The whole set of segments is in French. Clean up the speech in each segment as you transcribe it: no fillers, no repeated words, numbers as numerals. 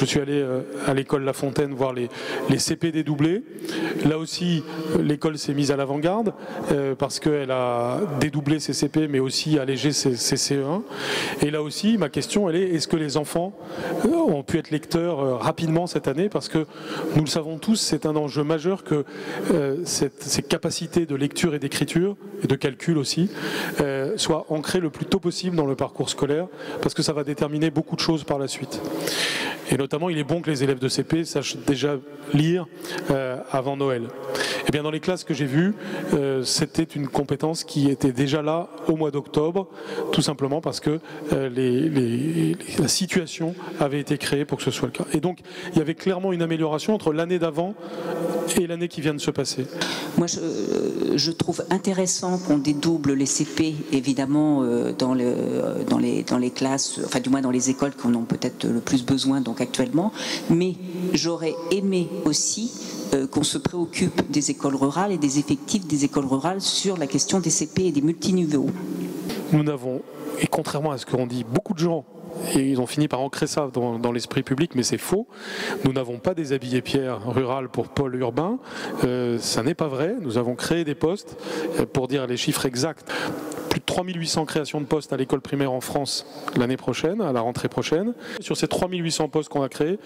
je suis allé à l'école La Fontaine voir les CP dédoublés. Là aussi, l'école s'est mise à l'avant-garde parce qu'elle a dédoublé ses CP, mais aussi allégé ses CE1. Et là aussi, ma question, elle est, est-ce que les enfants ont pu être lecteurs rapidement cette année? Parce que nous le savons tous, c'est un enjeu majeur que ces capacités de lecture et d'écriture, et de calcul aussi, soient ancrées le plus tôt possible dans le parcours scolaire, parce que ça va déterminer beaucoup de choses par la suite. Et notamment, il est bon que les élèves de CP sachent déjà lire avant Noël. Et bien dans les classes que j'ai vues, c'était une compétence qui était déjà là au mois d'octobre, tout simplement parce que la situation avait été créée pour que ce soit le cas. Et donc, il y avait clairement une amélioration entre l'année d'avant et l'année qui vient de se passer. Moi, je trouve intéressant qu'on dédouble les CP, évidemment, dans les classes, enfin du moins dans les écoles qui en ont peut-être le plus besoin donc actuellement, mais j'aurais aimé aussi qu'on se préoccupe des écoles rurales et des effectifs des écoles rurales sur la question des CP et des multiniveaux. Nous n'avons, et contrairement à ce qu'ont dit beaucoup de gens, et ils ont fini par ancrer ça dans l'esprit public, mais c'est faux. Nous n'avons pas des habillés pierres rurales pour pôle urbain. Ça n'est pas vrai. Nous avons créé des postes, pour dire les chiffres exacts, plus de 3800 créations de postes à l'école primaire en France l'année prochaine, à la rentrée prochaine. Sur ces 3800 postes qu'on a créés,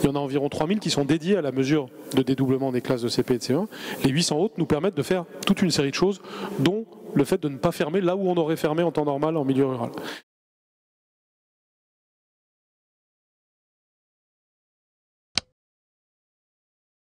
il y en a environ 3000 qui sont dédiés à la mesure de dédoublement des classes de CP et de CE1. Les 800 autres nous permettent de faire toute une série de choses, dont le fait de ne pas fermer là où on aurait fermé en temps normal en milieu rural.